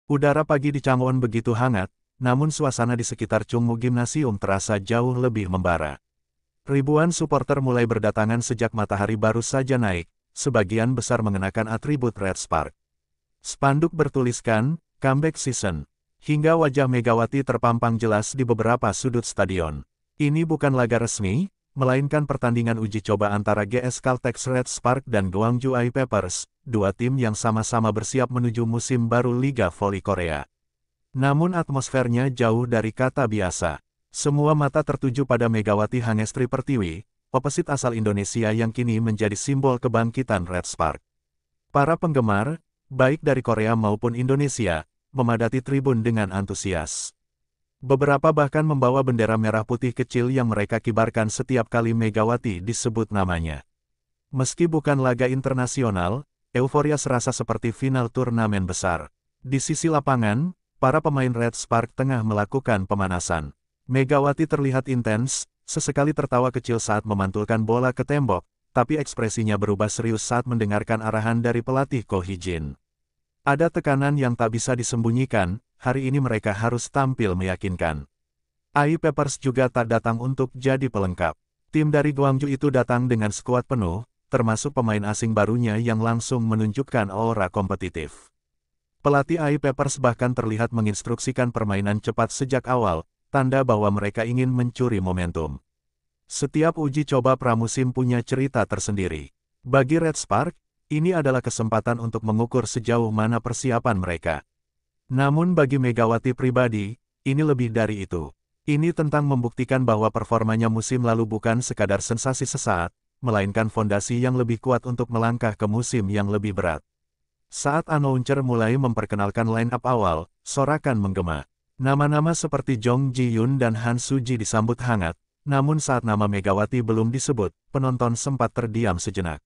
Udara pagi di Changwon begitu hangat, namun suasana di sekitar Chungmu Gymnasium terasa jauh lebih membara. Ribuan supporter mulai berdatangan sejak matahari baru saja naik, sebagian besar mengenakan atribut Red Spark. Spanduk bertuliskan, "Comeback Season." Hingga wajah Megawati terpampang jelas di beberapa sudut stadion. Ini bukan laga resmi, melainkan pertandingan uji coba antara GS Caltex Red Spark dan Gwangju AI Papers, dua tim yang sama-sama bersiap menuju musim baru Liga Voli Korea. Namun atmosfernya jauh dari kata biasa. Semua mata tertuju pada Megawati Hangestri Pertiwi, opposite asal Indonesia yang kini menjadi simbol kebangkitan Red Spark. Para penggemar, baik dari Korea maupun Indonesia, memadati tribun dengan antusias. Beberapa bahkan membawa bendera merah putih kecil yang mereka kibarkan setiap kali Megawati disebut namanya. Meski bukan laga internasional, euforia serasa seperti final turnamen besar. Di sisi lapangan, para pemain Red Spark tengah melakukan pemanasan. Megawati terlihat intens, sesekali tertawa kecil saat memantulkan bola ke tembok, tapi ekspresinya berubah serius saat mendengarkan arahan dari pelatih Ko Hee-jin. Ada tekanan yang tak bisa disembunyikan, hari ini mereka harus tampil meyakinkan. AI Papers juga tak datang untuk jadi pelengkap. Tim dari Gwangju itu datang dengan skuad penuh, termasuk pemain asing barunya yang langsung menunjukkan aura kompetitif. Pelatih AI Papers bahkan terlihat menginstruksikan permainan cepat sejak awal, tanda bahwa mereka ingin mencuri momentum. Setiap uji coba pramusim punya cerita tersendiri. Bagi Red Spark, ini adalah kesempatan untuk mengukur sejauh mana persiapan mereka. Namun bagi Megawati pribadi, ini lebih dari itu. Ini tentang membuktikan bahwa performanya musim lalu bukan sekadar sensasi sesaat, melainkan fondasi yang lebih kuat untuk melangkah ke musim yang lebih berat. Saat announcer mulai memperkenalkan line-up awal, sorakan menggema. Nama-nama seperti Jong Ji-yoon dan Han Soo-ji disambut hangat, namun saat nama Megawati belum disebut, penonton sempat terdiam sejenak.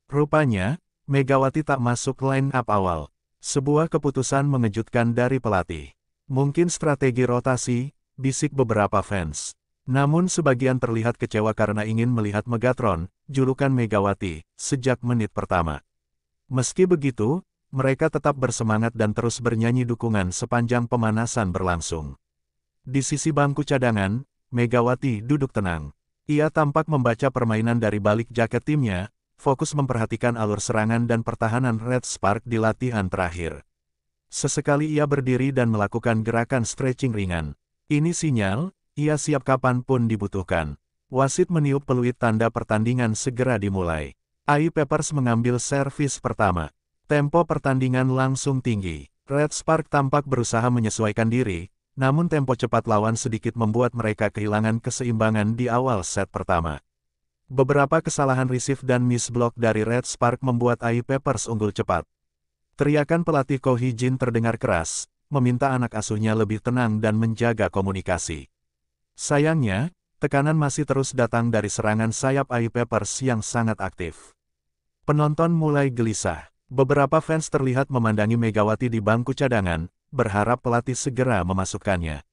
Rupanya, Megawati tak masuk line-up awal. Sebuah keputusan mengejutkan dari pelatih. Mungkin strategi rotasi, bisik beberapa fans. Namun sebagian terlihat kecewa karena ingin melihat Megatron, julukan Megawati, sejak menit pertama. Meski begitu, mereka tetap bersemangat dan terus bernyanyi dukungan sepanjang pemanasan berlangsung. Di sisi bangku cadangan, Megawati duduk tenang. Ia tampak membaca permainan dari balik jaket timnya, fokus memperhatikan alur serangan dan pertahanan Red Spark di latihan terakhir. Sesekali ia berdiri dan melakukan gerakan stretching ringan. Ini sinyal, ia siap kapanpun dibutuhkan. Wasit meniup peluit tanda pertandingan segera dimulai. AI Papers mengambil servis pertama. Tempo pertandingan langsung tinggi. Red Spark tampak berusaha menyesuaikan diri, namun tempo cepat lawan sedikit membuat mereka kehilangan keseimbangan di awal set pertama. Beberapa kesalahan receive dan miss block dari Red Spark membuat AI Papers unggul cepat. Teriakan pelatih Ko Hee-jin terdengar keras, meminta anak asuhnya lebih tenang dan menjaga komunikasi. Sayangnya, tekanan masih terus datang dari serangan sayap AI Papers yang sangat aktif. Penonton mulai gelisah. Beberapa fans terlihat memandangi Megawati di bangku cadangan, berharap pelatih segera memasukkannya.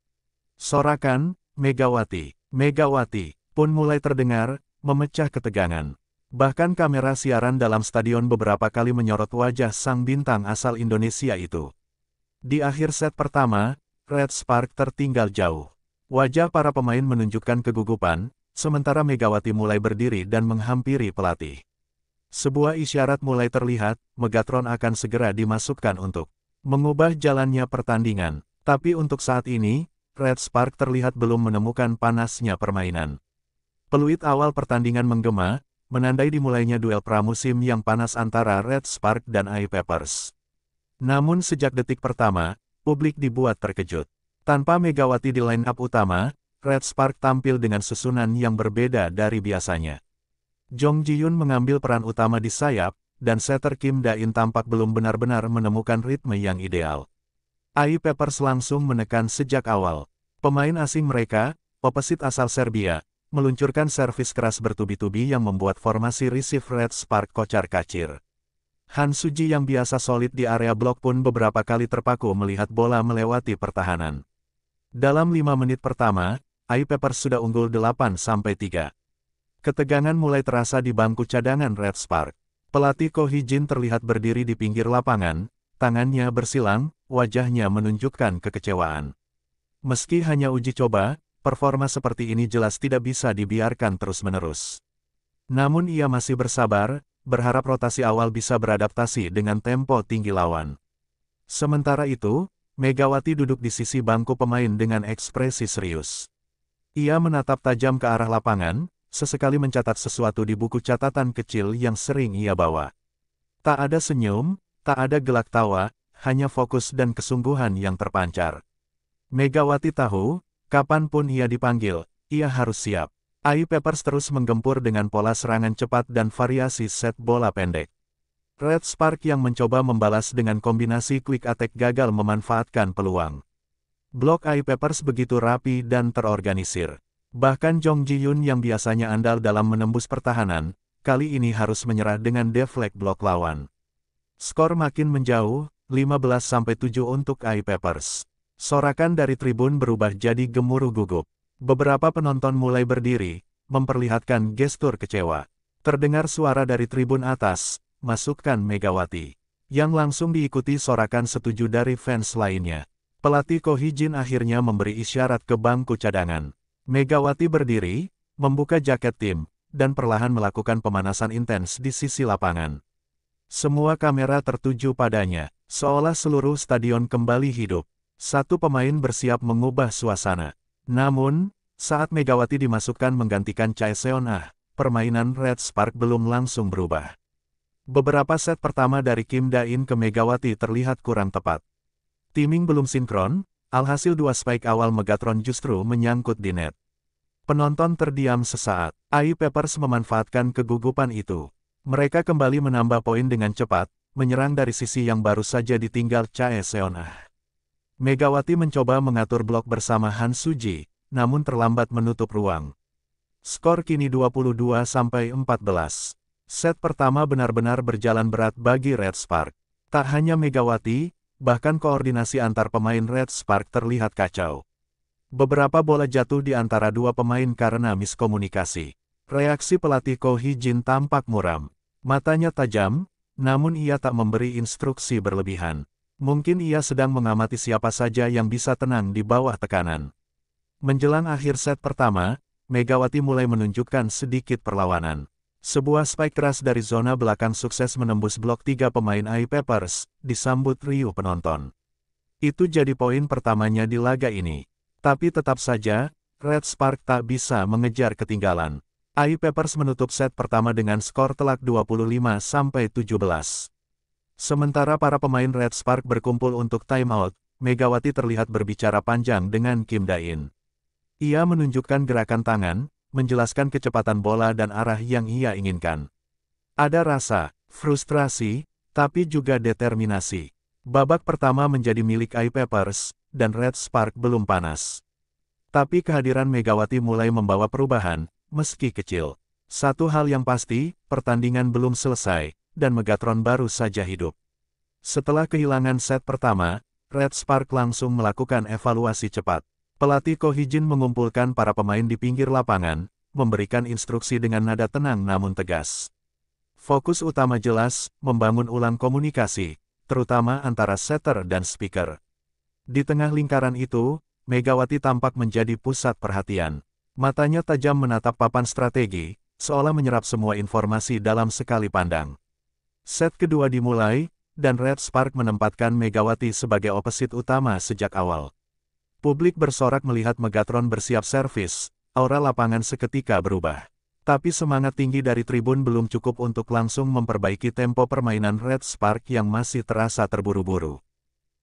Sorakan, Megawati, Megawati, pun mulai terdengar, memecah ketegangan. Bahkan kamera siaran dalam stadion beberapa kali menyorot wajah sang bintang asal Indonesia itu. Di akhir set pertama, Red Spark tertinggal jauh. Wajah para pemain menunjukkan kegugupan, sementara Megawati mulai berdiri dan menghampiri pelatih. Sebuah isyarat mulai terlihat, Megatron akan segera dimasukkan untuk mengubah jalannya pertandingan. Tapi untuk saat ini, Red Spark terlihat belum menemukan panasnya permainan. Peluit awal pertandingan menggema, menandai dimulainya duel pramusim yang panas antara Red Spark dan AI Papers. Namun sejak detik pertama, publik dibuat terkejut. Tanpa Megawati di line-up utama, Red Spark tampil dengan susunan yang berbeda dari biasanya. Jong Ji-yoon mengambil peran utama di sayap, dan setter Kim Da-in tampak belum benar-benar menemukan ritme yang ideal. AI Papers langsung menekan sejak awal. Pemain asing mereka, opposite asal Serbia, meluncurkan servis keras bertubi-tubi yang membuat formasi receive Red Spark kocar-kacir. Han Soo-ji yang biasa solid di area blok pun beberapa kali terpaku melihat bola melewati pertahanan. Dalam 5 menit pertama, AI Papers sudah unggul 8-3. Ketegangan mulai terasa di bangku cadangan Red Spark. Pelatih Ko Hee-jin terlihat berdiri di pinggir lapangan, tangannya bersilang, wajahnya menunjukkan kekecewaan. Meski hanya uji coba, performa seperti ini jelas tidak bisa dibiarkan terus-menerus. Namun ia masih bersabar, berharap rotasi awal bisa beradaptasi dengan tempo tinggi lawan. Sementara itu, Megawati duduk di sisi bangku pemain dengan ekspresi serius. Ia menatap tajam ke arah lapangan, sesekali mencatat sesuatu di buku catatan kecil yang sering ia bawa. Tak ada senyum, tak ada gelak tawa, hanya fokus dan kesungguhan yang terpancar. Megawati tahu, kapanpun ia dipanggil, ia harus siap. AI Peppers terus menggempur dengan pola serangan cepat dan variasi set bola pendek. Red Spark yang mencoba membalas dengan kombinasi quick attack gagal memanfaatkan peluang. Blok AI Peppers begitu rapi dan terorganisir. Bahkan Jong Ji-yoon yang biasanya andal dalam menembus pertahanan, kali ini harus menyerah dengan deflect blok lawan. Skor makin menjauh, 15-7 untuk AI Peppers. Sorakan dari tribun berubah jadi gemuruh gugup. Beberapa penonton mulai berdiri, memperlihatkan gestur kecewa. Terdengar suara dari tribun atas, "Masukkan Megawati," yang langsung diikuti sorakan setuju dari fans lainnya. Pelatih Ko Hee-jin akhirnya memberi isyarat ke bangku cadangan. Megawati berdiri, membuka jaket tim, dan perlahan melakukan pemanasan intens di sisi lapangan. Semua kamera tertuju padanya, seolah seluruh stadion kembali hidup. Satu pemain bersiap mengubah suasana. Namun, saat Megawati dimasukkan menggantikan Chae Seon-ah, permainan Red Spark belum langsung berubah. Beberapa set pertama dari Kim Da-in ke Megawati terlihat kurang tepat. Timing belum sinkron, alhasil dua spike awal Megatron justru menyangkut di net. Penonton terdiam sesaat. AI Peppers memanfaatkan kegugupan itu. Mereka kembali menambah poin dengan cepat, menyerang dari sisi yang baru saja ditinggal Chae Seon-ah. Megawati mencoba mengatur blok bersama Han Suji, namun terlambat menutup ruang. Skor kini 22-14. Set pertama benar-benar berjalan berat bagi Red Spark. Tak hanya Megawati, bahkan koordinasi antar pemain Red Spark terlihat kacau. Beberapa bola jatuh di antara dua pemain karena miskomunikasi. Reaksi pelatih Ko Hee-jin tampak muram. Matanya tajam, namun ia tak memberi instruksi berlebihan. Mungkin ia sedang mengamati siapa saja yang bisa tenang di bawah tekanan. Menjelang akhir set pertama, Megawati mulai menunjukkan sedikit perlawanan. Sebuah spike keras dari zona belakang sukses menembus blok 3 pemain AI Peppers, disambut riuh penonton. Itu jadi poin pertamanya di laga ini. Tapi tetap saja, Red Spark tak bisa mengejar ketinggalan. AI Peppers menutup set pertama dengan skor telak 25-17. Sementara para pemain Red Spark berkumpul untuk timeout, Megawati terlihat berbicara panjang dengan Kim Da-in. Ia menunjukkan gerakan tangan, menjelaskan kecepatan bola dan arah yang ia inginkan. Ada rasa, frustrasi, tapi juga determinasi. Babak pertama menjadi milik AI Peppers, dan Red Spark belum panas. Tapi kehadiran Megawati mulai membawa perubahan, meski kecil. Satu hal yang pasti, pertandingan belum selesai, dan Megatron baru saja hidup. Setelah kehilangan set pertama, Red Spark langsung melakukan evaluasi cepat. Pelatih Ko Hee-jin mengumpulkan para pemain di pinggir lapangan, memberikan instruksi dengan nada tenang namun tegas. Fokus utama jelas, membangun ulang komunikasi, terutama antara setter dan speaker. Di tengah lingkaran itu, Megawati tampak menjadi pusat perhatian. Matanya tajam menatap papan strategi, seolah menyerap semua informasi dalam sekali pandang. Set kedua dimulai, dan Red Spark menempatkan Megawati sebagai opposite utama sejak awal. Publik bersorak melihat Megatron bersiap servis, aura lapangan seketika berubah. Tapi semangat tinggi dari tribun belum cukup untuk langsung memperbaiki tempo permainan Red Spark yang masih terasa terburu-buru.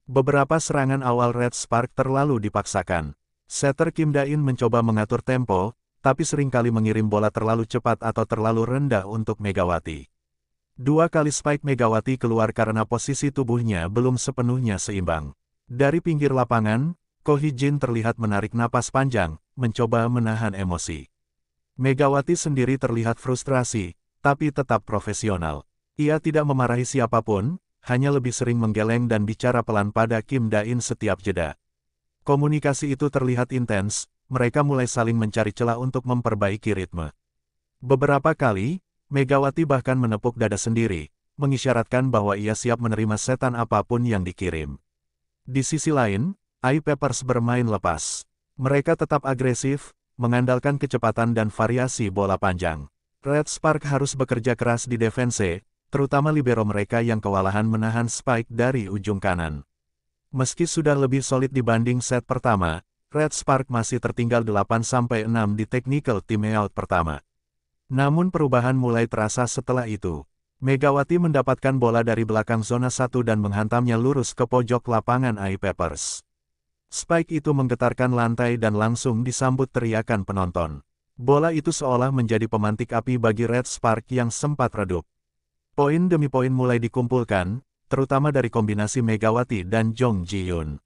Beberapa serangan awal Red Spark terlalu dipaksakan. Setter Kim Da-in mencoba mengatur tempo, tapi seringkali mengirim bola terlalu cepat atau terlalu rendah untuk Megawati. Dua kali spike Megawati keluar karena posisi tubuhnya belum sepenuhnya seimbang. Dari pinggir lapangan, Ko Hee-jin terlihat menarik napas panjang, mencoba menahan emosi. Megawati sendiri terlihat frustrasi, tapi tetap profesional. Ia tidak memarahi siapapun, hanya lebih sering menggeleng dan bicara pelan pada Kim Da-in setiap jeda. Komunikasi itu terlihat intens, mereka mulai saling mencari celah untuk memperbaiki ritme. Beberapa kali, Megawati bahkan menepuk dada sendiri, mengisyaratkan bahwa ia siap menerima setan apapun yang dikirim. Di sisi lain, Ice Peppers bermain lepas. Mereka tetap agresif, mengandalkan kecepatan dan variasi bola panjang. Red Spark harus bekerja keras di defense, terutama libero mereka yang kewalahan menahan Spike dari ujung kanan. Meski sudah lebih solid dibanding set pertama, Red Spark masih tertinggal 8-6 di technical timeout pertama. Namun perubahan mulai terasa setelah itu. Megawati mendapatkan bola dari belakang zona 1 dan menghantamnya lurus ke pojok lapangan Ice Peppers. Spike itu menggetarkan lantai dan langsung disambut teriakan penonton. Bola itu seolah menjadi pemantik api bagi Red Spark yang sempat redup. Poin demi poin mulai dikumpulkan, terutama dari kombinasi Megawati dan Jong Ji-yoon.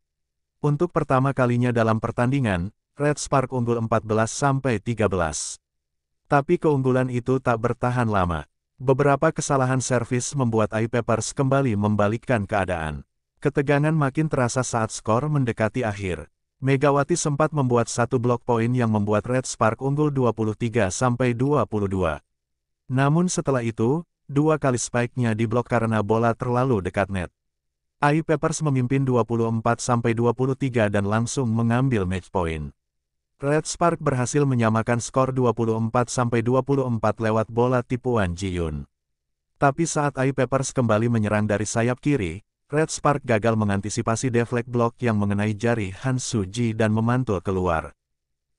Untuk pertama kalinya dalam pertandingan, Red Spark unggul 14-13. Tapi keunggulan itu tak bertahan lama. Beberapa kesalahan servis membuat Ice Peppers kembali membalikkan keadaan. Ketegangan makin terasa saat skor mendekati akhir. Megawati sempat membuat satu blok poin yang membuat Red Spark unggul 23-22. Namun setelah itu, dua kali spike-nya diblok karena bola terlalu dekat net. Ice Peppers memimpin 24-23 dan langsung mengambil match point. Red Spark berhasil menyamakan skor 24-24 lewat bola tipuan Ji-yoon. Tapi saat Ice Peppers kembali menyerang dari sayap kiri, Red Spark gagal mengantisipasi deflect block yang mengenai jari Han Soo-ji dan memantul keluar.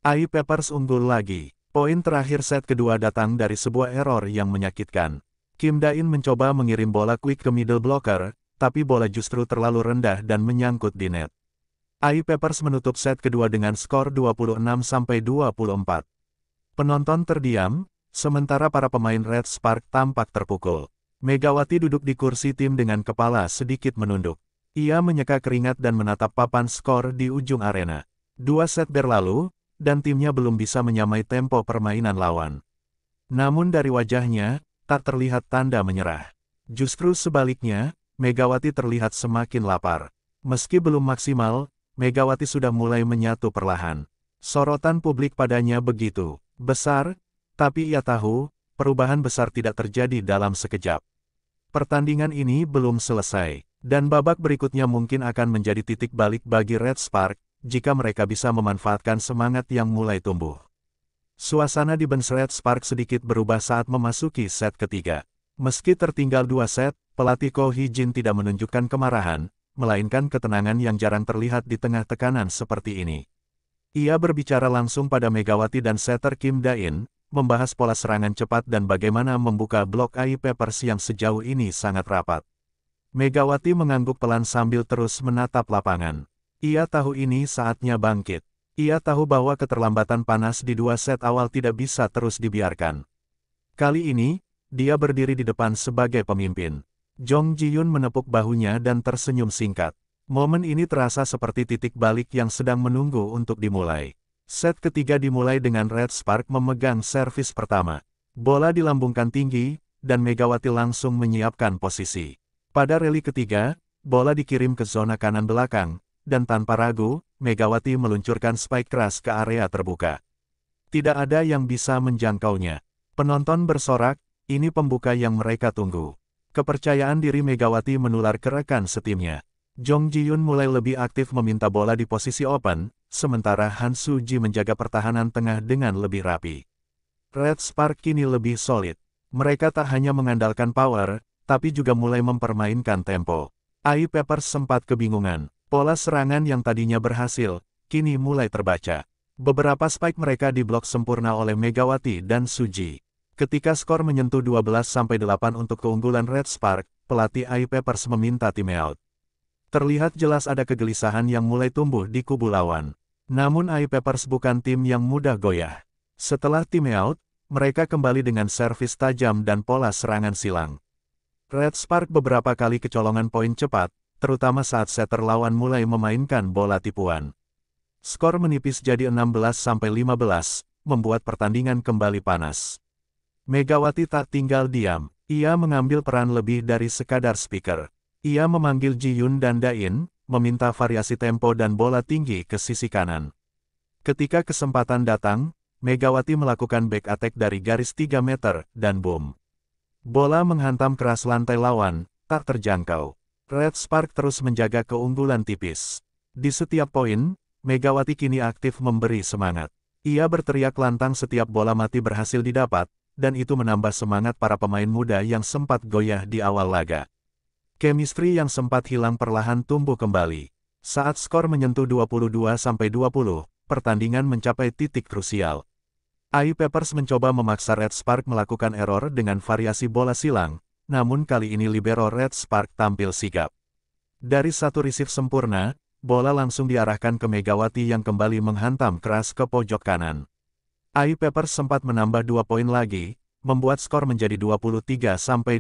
Ice Peppers unggul lagi. Poin terakhir set kedua datang dari sebuah error yang menyakitkan. Kim Da-in mencoba mengirim bola quick ke middle blocker, tapi bola justru terlalu rendah dan menyangkut di net. Ice Peppers menutup set kedua dengan skor 26-24. Penonton terdiam, sementara para pemain Red Spark tampak terpukul. Megawati duduk di kursi tim dengan kepala sedikit menunduk. Ia menyeka keringat dan menatap papan skor di ujung arena. 2 set berlalu, dan timnya belum bisa menyamai tempo permainan lawan. Namun dari wajahnya, tak terlihat tanda menyerah. Justru sebaliknya, Megawati terlihat semakin lapar. Meski belum maksimal, Megawati sudah mulai menyatu perlahan. Sorotan publik padanya begitu besar, tapi ia tahu, perubahan besar tidak terjadi dalam sekejap. Pertandingan ini belum selesai, dan babak berikutnya mungkin akan menjadi titik balik bagi Red Spark, jika mereka bisa memanfaatkan semangat yang mulai tumbuh. Suasana di bench Red Spark sedikit berubah saat memasuki set ketiga. Meski tertinggal 2 set, pelatih Ko Hee-jin tidak menunjukkan kemarahan, melainkan ketenangan yang jarang terlihat di tengah tekanan seperti ini. Ia berbicara langsung pada Megawati dan setter Kim Da-in, membahas pola serangan cepat dan bagaimana membuka blok Ice Peppers yang sejauh ini sangat rapat. Megawati mengangguk pelan sambil terus menatap lapangan. Ia tahu ini saatnya bangkit. Ia tahu bahwa keterlambatan panas di 2 set awal tidak bisa terus dibiarkan. Kali ini, dia berdiri di depan sebagai pemimpin. Jong Ji-yoon menepuk bahunya dan tersenyum singkat. Momen ini terasa seperti titik balik yang sedang menunggu untuk dimulai. Set ketiga dimulai dengan Red Spark memegang servis pertama. Bola dilambungkan tinggi, dan Megawati langsung menyiapkan posisi. Pada rally ketiga, bola dikirim ke zona kanan belakang, dan tanpa ragu, Megawati meluncurkan spike keras ke area terbuka. Tidak ada yang bisa menjangkaunya. Penonton bersorak, ini pembuka yang mereka tunggu. Kepercayaan diri Megawati menular ke rekan setimnya. Jong Ji-yoon mulai lebih aktif meminta bola di posisi open, sementara Han Soo-ji menjaga pertahanan tengah dengan lebih rapi. Red Spark kini lebih solid. Mereka tak hanya mengandalkan power, tapi juga mulai mempermainkan tempo. Ice Peppers sempat kebingungan. Pola serangan yang tadinya berhasil, kini mulai terbaca. Beberapa spike mereka diblok sempurna oleh Megawati dan Soo-ji. Ketika skor menyentuh 12-8 untuk keunggulan Red Spark, pelatih Ice Peppers meminta timeout. Terlihat jelas ada kegelisahan yang mulai tumbuh di kubu lawan. Namun Ice Peppers bukan tim yang mudah goyah. Setelah timeout, mereka kembali dengan servis tajam dan pola serangan silang. Red Spark beberapa kali kecolongan poin cepat, terutama saat setter lawan mulai memainkan bola tipuan. Skor menipis jadi 16-15, membuat pertandingan kembali panas. Megawati tak tinggal diam. Ia mengambil peran lebih dari sekadar speaker. Ia memanggil Ji-yoon dan Da-in, meminta variasi tempo dan bola tinggi ke sisi kanan. Ketika kesempatan datang, Megawati melakukan back attack dari garis 3 meter, dan boom. Bola menghantam keras lantai lawan, tak terjangkau. Red Spark terus menjaga keunggulan tipis. Di setiap poin, Megawati kini aktif memberi semangat. Ia berteriak lantang setiap bola mati berhasil didapat, dan itu menambah semangat para pemain muda yang sempat goyah di awal laga. Chemistry yang sempat hilang perlahan tumbuh kembali. Saat skor menyentuh 22-20, pertandingan mencapai titik krusial. AI Peppers mencoba memaksa Red Spark melakukan error dengan variasi bola silang, namun kali ini libero Red Spark tampil sigap. Dari satu receive sempurna, bola langsung diarahkan ke Megawati yang kembali menghantam keras ke pojok kanan. AI Peppers sempat menambah 2 poin lagi, membuat skor menjadi 23-22.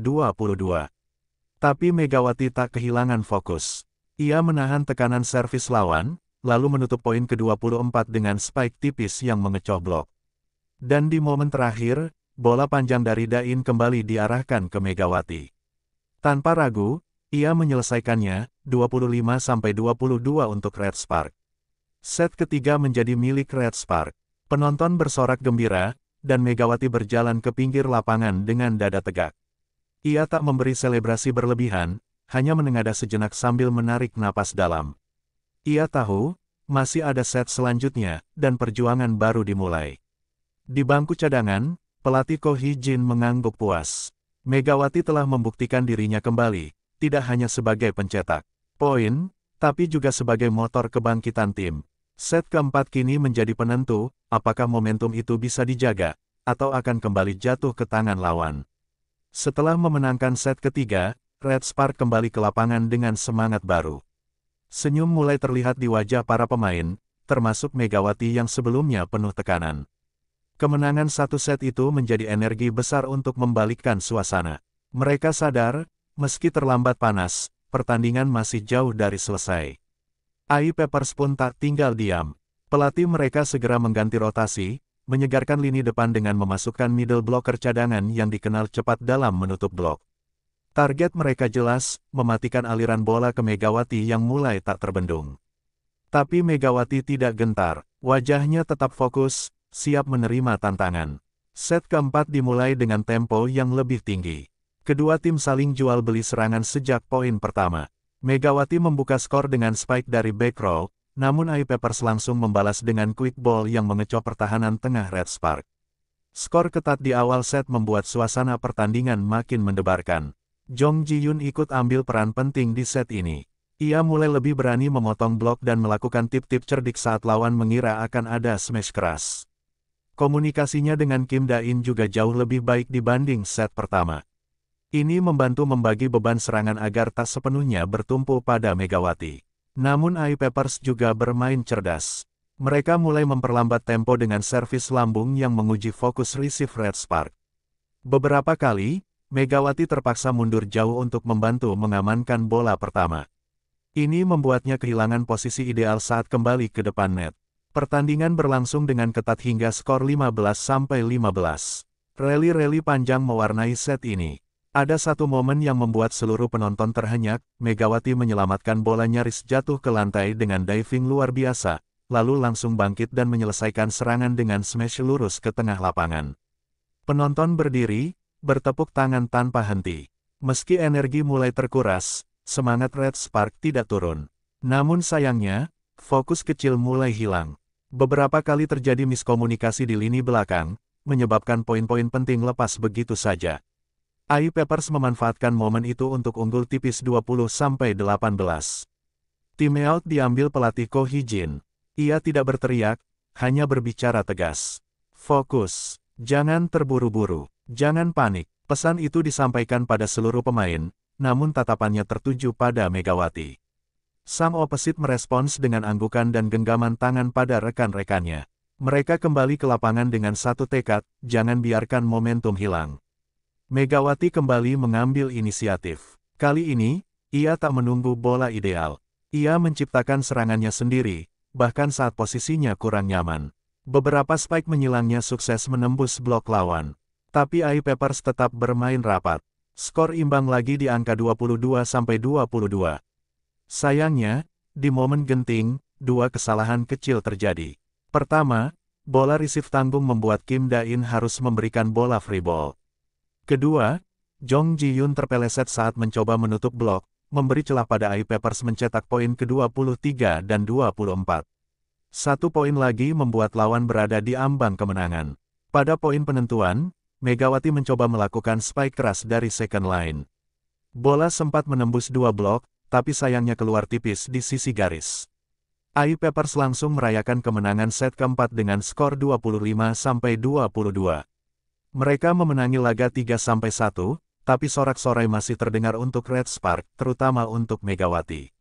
Tapi Megawati tak kehilangan fokus. Ia menahan tekanan servis lawan, lalu menutup poin ke-24 dengan spike tipis yang mengecoh blok. Dan di momen terakhir, bola panjang dari Dain kembali diarahkan ke Megawati. Tanpa ragu, ia menyelesaikannya, 25-22 untuk Red Spark. Set ketiga menjadi milik Red Spark. Penonton bersorak gembira, dan Megawati berjalan ke pinggir lapangan dengan dada tegak. Ia tak memberi selebrasi berlebihan, hanya menengadah sejenak sambil menarik napas dalam. Ia tahu, masih ada set selanjutnya, dan perjuangan baru dimulai. Di bangku cadangan, pelatih Ko Hee-jin mengangguk puas. Megawati telah membuktikan dirinya kembali, tidak hanya sebagai pencetak poin, tapi juga sebagai motor kebangkitan tim. Set keempat kini menjadi penentu, apakah momentum itu bisa dijaga, atau akan kembali jatuh ke tangan lawan. Setelah memenangkan set ketiga, Red Spark kembali ke lapangan dengan semangat baru. Senyum mulai terlihat di wajah para pemain, termasuk Megawati yang sebelumnya penuh tekanan. Kemenangan satu set itu menjadi energi besar untuk membalikkan suasana. Mereka sadar, meski terlambat panas, pertandingan masih jauh dari selesai. AI Peppers pun tak tinggal diam. Pelatih mereka segera mengganti rotasi, menyegarkan lini depan dengan memasukkan middle blocker cadangan yang dikenal cepat dalam menutup blok. Target mereka jelas, mematikan aliran bola ke Megawati yang mulai tak terbendung. Tapi Megawati tidak gentar, wajahnya tetap fokus, siap menerima tantangan. Set keempat dimulai dengan tempo yang lebih tinggi. Kedua tim saling jual beli serangan sejak poin pertama. Megawati membuka skor dengan spike dari back row, namun AI Peppers langsung membalas dengan quick ball yang mengecoh pertahanan tengah Red Spark. Skor ketat di awal set membuat suasana pertandingan makin mendebarkan. Jong Ji-yoon ikut ambil peran penting di set ini. Ia mulai lebih berani memotong blok dan melakukan tip-tip cerdik saat lawan mengira akan ada smash keras. Komunikasinya dengan Kim Da-in juga jauh lebih baik dibanding set pertama. Ini membantu membagi beban serangan agar tak sepenuhnya bertumpu pada Megawati. Namun AI Peppers juga bermain cerdas. Mereka mulai memperlambat tempo dengan servis lambung yang menguji fokus receive Red Spark. Beberapa kali, Megawati terpaksa mundur jauh untuk membantu mengamankan bola pertama. Ini membuatnya kehilangan posisi ideal saat kembali ke depan net. Pertandingan berlangsung dengan ketat hingga skor 15-15. Rally-rally panjang mewarnai set ini. Ada satu momen yang membuat seluruh penonton terhenyak, Megawati menyelamatkan bola nyaris jatuh ke lantai dengan diving luar biasa, lalu langsung bangkit dan menyelesaikan serangan dengan smash lurus ke tengah lapangan. Penonton berdiri, bertepuk tangan tanpa henti. Meski energi mulai terkuras, semangat Red Spark tidak turun. Namun sayangnya, fokus kecil mulai hilang. Beberapa kali terjadi miskomunikasi di lini belakang, menyebabkan poin-poin penting lepas begitu saja. AI Peppers memanfaatkan momen itu untuk unggul tipis 20-18. Timeout diambil pelatih Ko Hee-jin. Ia tidak berteriak, hanya berbicara tegas. Fokus, jangan terburu-buru. Jangan panik, pesan itu disampaikan pada seluruh pemain, namun tatapannya tertuju pada Megawati. Sang opposite merespons dengan anggukan dan genggaman tangan pada rekan-rekannya. Mereka kembali ke lapangan dengan satu tekad, jangan biarkan momentum hilang. Megawati kembali mengambil inisiatif. Kali ini, ia tak menunggu bola ideal. Ia menciptakan serangannya sendiri, bahkan saat posisinya kurang nyaman. Beberapa spike menyilangnya sukses menembus blok lawan. Tapi AI Peppers tetap bermain rapat. Skor imbang lagi di angka 22-22. Sayangnya, di momen genting, dua kesalahan kecil terjadi. Pertama, bola receive tanggung membuat Kim Da-in harus memberikan bola free ball. Kedua, Jong Ji-hyun terpeleset saat mencoba menutup blok, memberi celah pada AI Peppers mencetak poin ke-23 dan 24. 1 poin lagi membuat lawan berada di ambang kemenangan. Pada poin penentuan, Megawati mencoba melakukan spike keras dari second line. Bola sempat menembus 2 blok, tapi sayangnya keluar tipis di sisi garis. AI Peppers langsung merayakan kemenangan set keempat dengan skor 25-22. Mereka memenangi laga 3-1, tapi sorak-sorai masih terdengar untuk Red Spark, terutama untuk Megawati.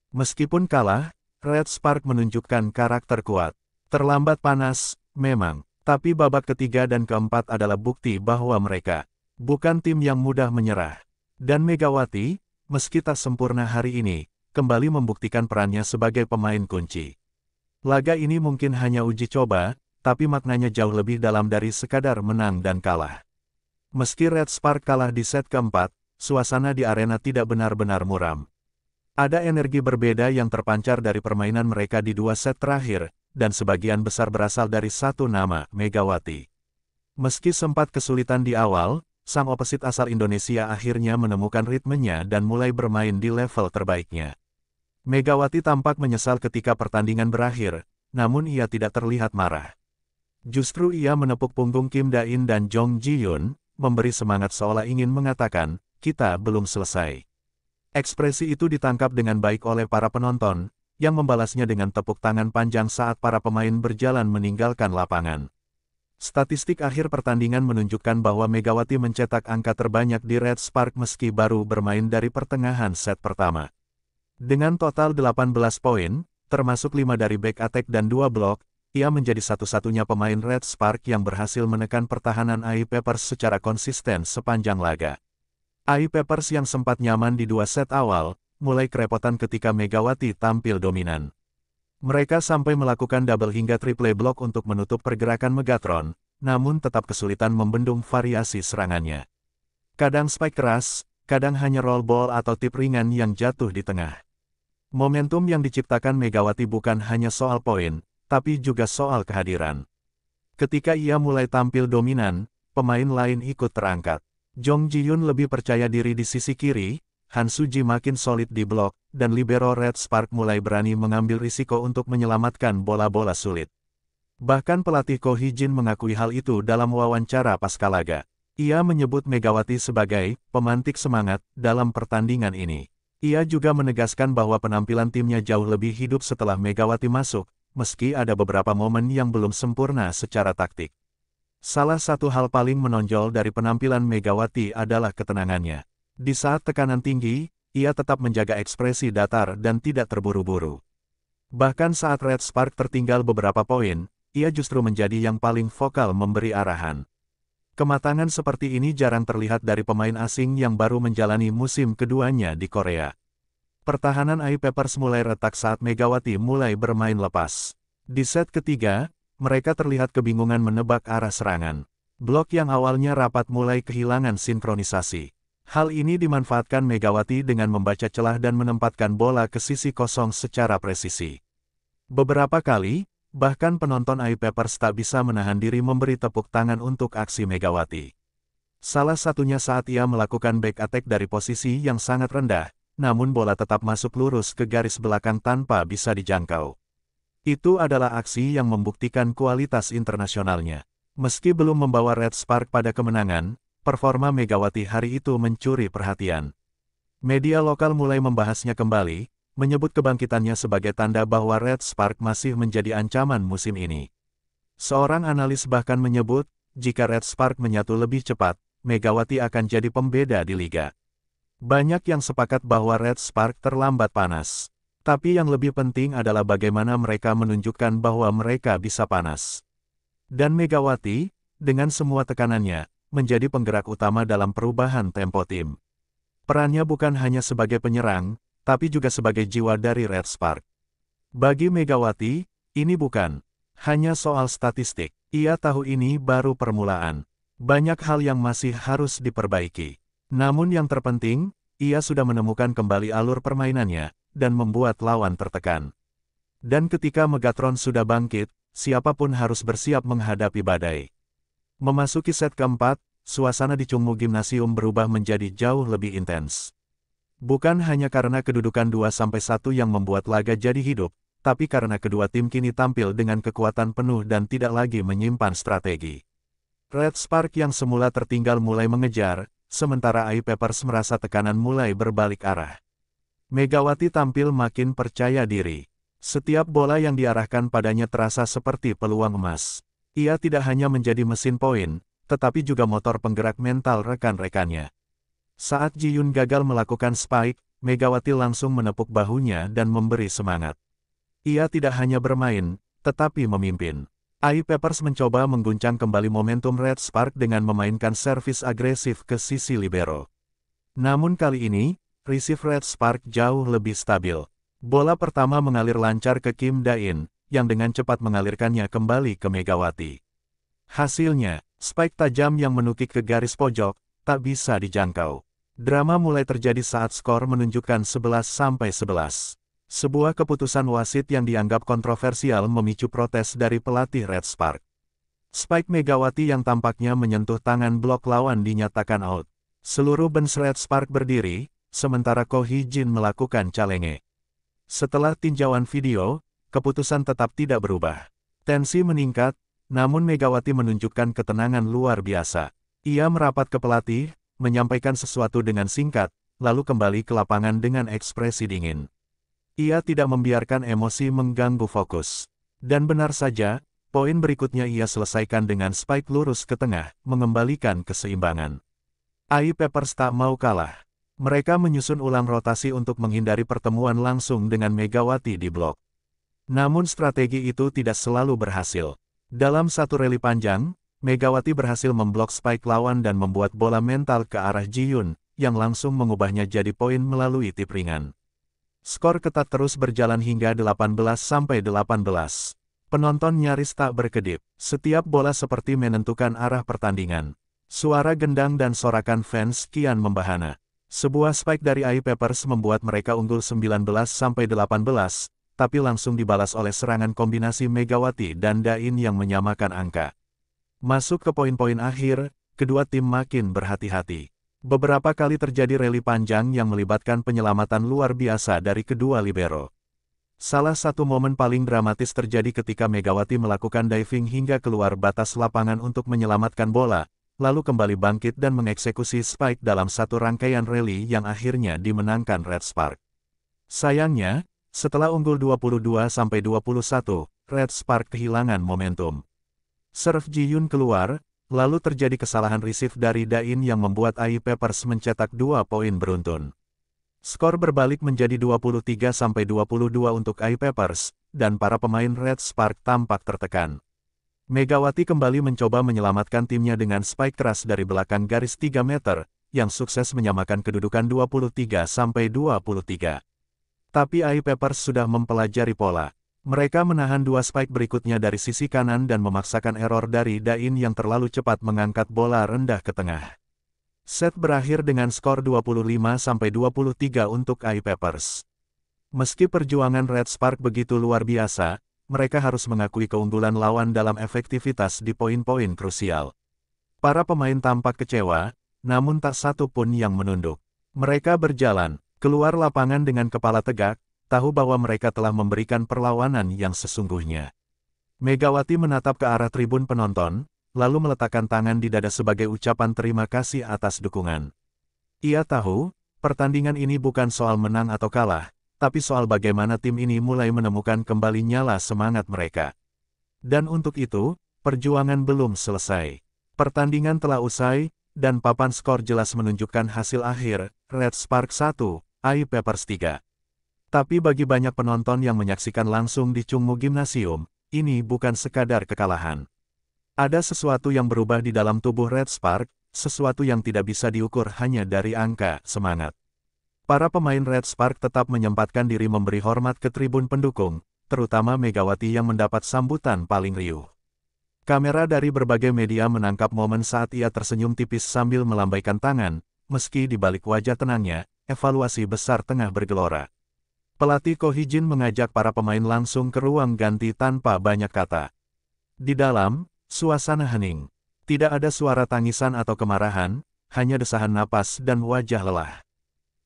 Meskipun kalah, Red Spark menunjukkan karakter kuat. Terlambat panas, memang, tapi babak ketiga dan keempat adalah bukti bahwa mereka bukan tim yang mudah menyerah. Dan Megawati, meski tak sempurna hari ini, kembali membuktikan perannya sebagai pemain kunci. Laga ini mungkin hanya uji coba, tapi maknanya jauh lebih dalam dari sekadar menang dan kalah. Meski Red Spark kalah di set keempat, suasana di arena tidak benar-benar muram. Ada energi berbeda yang terpancar dari permainan mereka di 2 set terakhir, dan sebagian besar berasal dari satu nama, Megawati. Meski sempat kesulitan di awal, sang opesit asal Indonesia akhirnya menemukan ritmenya dan mulai bermain di level terbaiknya. Megawati tampak menyesal ketika pertandingan berakhir, namun ia tidak terlihat marah. Justru ia menepuk punggung Kim Da-in dan Jong Ji-hyun, memberi semangat seolah ingin mengatakan, kita belum selesai. Ekspresi itu ditangkap dengan baik oleh para penonton, yang membalasnya dengan tepuk tangan panjang saat para pemain berjalan meninggalkan lapangan. Statistik akhir pertandingan menunjukkan bahwa Megawati mencetak angka terbanyak di Red Spark meski baru bermain dari pertengahan set pertama. Dengan total 18 poin, termasuk 5 dari back attack dan 2 blok, ia menjadi satu-satunya pemain Red Spark yang berhasil menekan pertahanan AI Peppers secara konsisten sepanjang laga. AI Peppers yang sempat nyaman di 2 set awal, mulai kerepotan ketika Megawati tampil dominan. Mereka sampai melakukan double hingga triple block untuk menutup pergerakan Megatron, namun tetap kesulitan membendung variasi serangannya. Kadang spike keras, kadang hanya roll ball atau tip ringan yang jatuh di tengah. Momentum yang diciptakan Megawati bukan hanya soal poin, tapi juga soal kehadiran. Ketika ia mulai tampil dominan, pemain lain ikut terangkat. Jong Ji-hyun lebih percaya diri di sisi kiri, Han Suji makin solid di blok, dan libero Red Spark mulai berani mengambil risiko untuk menyelamatkan bola-bola sulit. Bahkan pelatih Ko Hee-jin mengakui hal itu dalam wawancara pasca laga. Ia menyebut Megawati sebagai pemantik semangat dalam pertandingan ini. Ia juga menegaskan bahwa penampilan timnya jauh lebih hidup setelah Megawati masuk, meski ada beberapa momen yang belum sempurna secara taktik. Salah satu hal paling menonjol dari penampilan Megawati adalah ketenangannya. Di saat tekanan tinggi, ia tetap menjaga ekspresi datar dan tidak terburu-buru. Bahkan saat Red Spark tertinggal beberapa poin, ia justru menjadi yang paling vokal memberi arahan. Kematangan seperti ini jarang terlihat dari pemain asing yang baru menjalani musim keduanya di Korea. Pertahanan AI Peppers mulai retak saat Megawati mulai bermain lepas. Di set ketiga, mereka terlihat kebingungan menebak arah serangan. Blok yang awalnya rapat mulai kehilangan sinkronisasi. Hal ini dimanfaatkan Megawati dengan membaca celah dan menempatkan bola ke sisi kosong secara presisi. Beberapa kali, bahkan penonton AI Peppers tak bisa menahan diri memberi tepuk tangan untuk aksi Megawati. Salah satunya saat ia melakukan back attack dari posisi yang sangat rendah, namun bola tetap masuk lurus ke garis belakang tanpa bisa dijangkau. Itu adalah aksi yang membuktikan kualitas internasionalnya. Meski belum membawa Red Spark pada kemenangan, performa Megawati hari itu mencuri perhatian. Media lokal mulai membahasnya kembali, menyebut kebangkitannya sebagai tanda bahwa Red Spark masih menjadi ancaman musim ini. Seorang analis bahkan menyebut, jika Red Spark menyatu lebih cepat, Megawati akan jadi pembeda di liga. Banyak yang sepakat bahwa Red Spark terlambat panas. Tapi yang lebih penting adalah bagaimana mereka menunjukkan bahwa mereka bisa panas. Dan Megawati, dengan semua tekanannya, menjadi penggerak utama dalam perubahan tempo tim. Perannya bukan hanya sebagai penyerang, tapi juga sebagai jiwa dari Red Spark. Bagi Megawati, ini bukan hanya soal statistik. Ia tahu ini baru permulaan. Banyak hal yang masih harus diperbaiki. Namun yang terpenting, ia sudah menemukan kembali alur permainannya, dan membuat lawan tertekan. Dan ketika Megatron sudah bangkit, siapapun harus bersiap menghadapi badai. Memasuki set keempat, suasana di Chungmu Gymnasium berubah menjadi jauh lebih intens. Bukan hanya karena kedudukan 2-1 yang membuat laga jadi hidup, tapi karena kedua tim kini tampil dengan kekuatan penuh dan tidak lagi menyimpan strategi. Red Spark yang semula tertinggal mulai mengejar, sementara AI Peppers merasa tekanan mulai berbalik arah. Megawati tampil makin percaya diri. Setiap bola yang diarahkan padanya terasa seperti peluang emas. Ia tidak hanya menjadi mesin poin, tetapi juga motor penggerak mental rekan-rekannya. Saat Ji Yun gagal melakukan spike, Megawati langsung menepuk bahunya dan memberi semangat. Ia tidak hanya bermain, tetapi memimpin. AI Peppers mencoba mengguncang kembali momentum Red Spark dengan memainkan servis agresif ke sisi libero. Namun kali ini, receive Red Spark jauh lebih stabil. Bola pertama mengalir lancar ke Kim Da-in, yang dengan cepat mengalirkannya kembali ke Megawati. Hasilnya, spike tajam yang menukik ke garis pojok, tak bisa dijangkau. Drama mulai terjadi saat skor menunjukkan 11-11. Sebuah keputusan wasit yang dianggap kontroversial memicu protes dari pelatih Red Spark. Spike Megawati yang tampaknya menyentuh tangan blok lawan dinyatakan out. Seluruh bench Red Spark berdiri, sementara Ko Hee-jin melakukan calenge. Setelah tinjauan video, keputusan tetap tidak berubah. Tensi meningkat, namun Megawati menunjukkan ketenangan luar biasa. Ia merapat ke pelatih, menyampaikan sesuatu dengan singkat, lalu kembali ke lapangan dengan ekspresi dingin. Ia tidak membiarkan emosi mengganggu fokus. Dan benar saja, poin berikutnya ia selesaikan dengan spike lurus ke tengah, mengembalikan keseimbangan. AI Peppers tak mau kalah. Mereka menyusun ulang rotasi untuk menghindari pertemuan langsung dengan Megawati di blok. Namun strategi itu tidak selalu berhasil. Dalam satu rally panjang, Megawati berhasil memblok spike lawan dan membuat bola mental ke arah Ji Yun, yang langsung mengubahnya jadi poin melalui tip ringan. Skor ketat terus berjalan hingga 18-18. Penonton nyaris tak berkedip. Setiap bola seperti menentukan arah pertandingan. Suara gendang dan sorakan fans kian membahana. Sebuah spike dari AI Peppers membuat mereka unggul 19-18, tapi langsung dibalas oleh serangan kombinasi Megawati dan Da-in yang menyamakan angka. Masuk ke poin-poin akhir, kedua tim makin berhati-hati. Beberapa kali terjadi rally panjang yang melibatkan penyelamatan luar biasa dari kedua libero. Salah satu momen paling dramatis terjadi ketika Megawati melakukan diving hingga keluar batas lapangan untuk menyelamatkan bola, lalu kembali bangkit dan mengeksekusi spike dalam satu rangkaian rally yang akhirnya dimenangkan Red Spark. Sayangnya, setelah unggul 22-21, Red Spark kehilangan momentum. Serve Ji Yun keluar, lalu terjadi kesalahan receive dari Da-in yang membuat AI Peppers mencetak 2 poin beruntun. Skor berbalik menjadi 23-22 untuk AI Peppers, dan para pemain Red Spark tampak tertekan. Megawati kembali mencoba menyelamatkan timnya dengan spike keras dari belakang garis 3 meter, yang sukses menyamakan kedudukan 23-23. Tapi AI Peppers sudah mempelajari pola. Mereka menahan 2 spike berikutnya dari sisi kanan dan memaksakan error dari Da-in yang terlalu cepat mengangkat bola rendah ke tengah. Set berakhir dengan skor 25-23 untuk AI Peppers. Meski perjuangan Red Spark begitu luar biasa, mereka harus mengakui keunggulan lawan dalam efektivitas di poin-poin krusial. Para pemain tampak kecewa, namun tak satu pun yang menunduk. Mereka berjalan keluar lapangan dengan kepala tegak, tahu bahwa mereka telah memberikan perlawanan yang sesungguhnya. Megawati menatap ke arah tribun penonton, lalu meletakkan tangan di dada sebagai ucapan terima kasih atas dukungan. Ia tahu, pertandingan ini bukan soal menang atau kalah, tapi soal bagaimana tim ini mulai menemukan kembali nyala semangat mereka. Dan untuk itu, perjuangan belum selesai. Pertandingan telah usai, dan papan skor jelas menunjukkan hasil akhir, Red Spark 1, AI Peppers 3. Tapi bagi banyak penonton yang menyaksikan langsung di Chungmu Gymnasium, ini bukan sekadar kekalahan. Ada sesuatu yang berubah di dalam tubuh Red Spark, sesuatu yang tidak bisa diukur hanya dari angka semangat. Para pemain Red Spark tetap menyempatkan diri memberi hormat ke tribun pendukung, terutama Megawati yang mendapat sambutan paling riuh. Kamera dari berbagai media menangkap momen saat ia tersenyum tipis sambil melambaikan tangan, meski di balik wajah tenangnya, evaluasi besar tengah bergelora. Pelatih Ko Hee-jin mengajak para pemain langsung ke ruang ganti tanpa banyak kata. Di dalam, suasana hening. Tidak ada suara tangisan atau kemarahan, hanya desahan napas dan wajah lelah.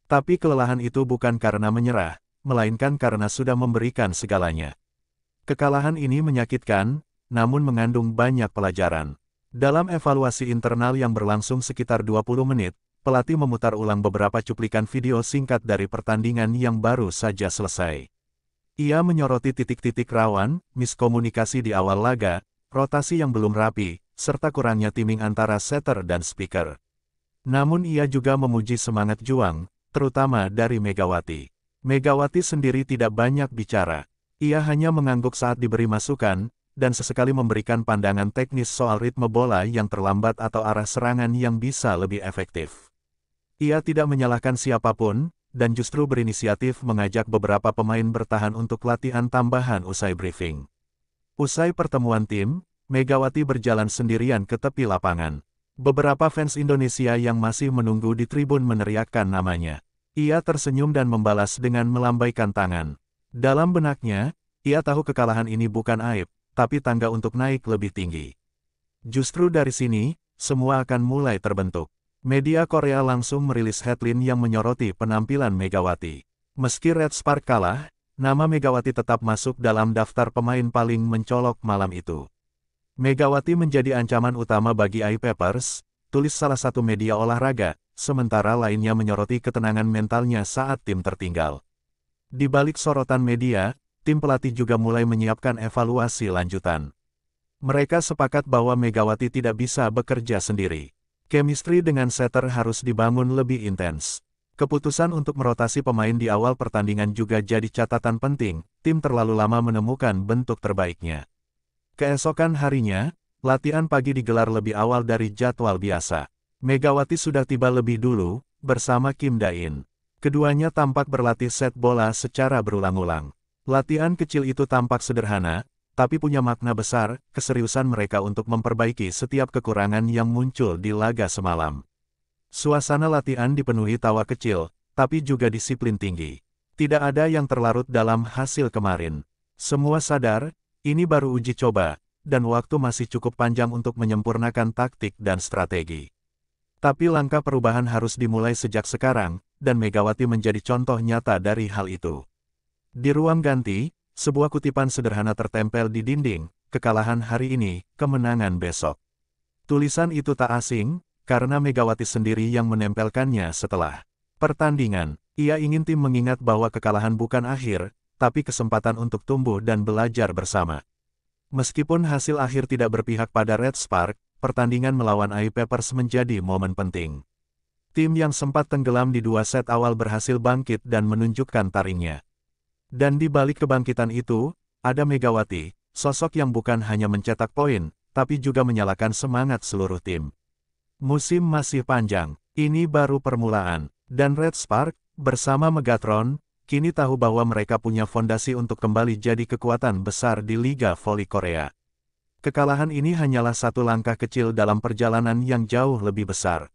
Tapi kelelahan itu bukan karena menyerah, melainkan karena sudah memberikan segalanya. Kekalahan ini menyakitkan, namun mengandung banyak pelajaran. Dalam evaluasi internal yang berlangsung sekitar 20 menit, pelatih memutar ulang beberapa cuplikan video singkat dari pertandingan yang baru saja selesai. Ia menyoroti titik-titik rawan, miskomunikasi di awal laga, rotasi yang belum rapi, serta kurangnya timing antara setter dan speaker. Namun ia juga memuji semangat juang, terutama dari Megawati. Megawati sendiri tidak banyak bicara. Ia hanya mengangguk saat diberi masukan, dan sesekali memberikan pandangan teknis soal ritme bola yang terlambat atau arah serangan yang bisa lebih efektif. Ia tidak menyalahkan siapapun, dan justru berinisiatif mengajak beberapa pemain bertahan untuk latihan tambahan usai briefing. Usai pertemuan tim, Megawati berjalan sendirian ke tepi lapangan. Beberapa fans Indonesia yang masih menunggu di tribun meneriakkan namanya. Ia tersenyum dan membalas dengan melambaikan tangan. Dalam benaknya, ia tahu kekalahan ini bukan aib, tapi tangga untuk naik lebih tinggi. Justru dari sini, semua akan mulai terbentuk. Media Korea langsung merilis headline yang menyoroti penampilan Megawati. Meski Red Spark kalah, nama Megawati tetap masuk dalam daftar pemain paling mencolok malam itu. Megawati menjadi ancaman utama bagi iPapers, tulis salah satu media olahraga, sementara lainnya menyoroti ketenangan mentalnya saat tim tertinggal. Di balik sorotan media, tim pelatih juga mulai menyiapkan evaluasi lanjutan. Mereka sepakat bahwa Megawati tidak bisa bekerja sendiri. Chemistry dengan setter harus dibangun lebih intens. Keputusan untuk merotasi pemain di awal pertandingan juga jadi catatan penting, tim terlalu lama menemukan bentuk terbaiknya. Keesokan harinya, latihan pagi digelar lebih awal dari jadwal biasa. Megawati sudah tiba lebih dulu, bersama Kim Da-in. Keduanya tampak berlatih set bola secara berulang-ulang. Latihan kecil itu tampak sederhana, tapi punya makna besar, keseriusan mereka untuk memperbaiki setiap kekurangan yang muncul di laga semalam. Suasana latihan dipenuhi tawa kecil, tapi juga disiplin tinggi. Tidak ada yang terlarut dalam hasil kemarin. Semua sadar, ini baru uji coba, dan waktu masih cukup panjang untuk menyempurnakan taktik dan strategi. Tapi langkah perubahan harus dimulai sejak sekarang, dan Megawati menjadi contoh nyata dari hal itu. Di ruang ganti, sebuah kutipan sederhana tertempel di dinding, kekalahan hari ini, kemenangan besok. Tulisan itu tak asing, karena Megawati sendiri yang menempelkannya setelah pertandingan. Ia ingin tim mengingat bahwa kekalahan bukan akhir, tapi kesempatan untuk tumbuh dan belajar bersama. Meskipun hasil akhir tidak berpihak pada Red Spark, pertandingan melawan iPapers menjadi momen penting. Tim yang sempat tenggelam di 2 set awal berhasil bangkit dan menunjukkan taringnya. Dan di balik kebangkitan itu, ada Megawati, sosok yang bukan hanya mencetak poin, tapi juga menyalakan semangat seluruh tim. Musim masih panjang, ini baru permulaan, dan Red Spark, bersama Megatron, kini tahu bahwa mereka punya fondasi untuk kembali jadi kekuatan besar di Liga Voli Korea. Kekalahan ini hanyalah satu langkah kecil dalam perjalanan yang jauh lebih besar.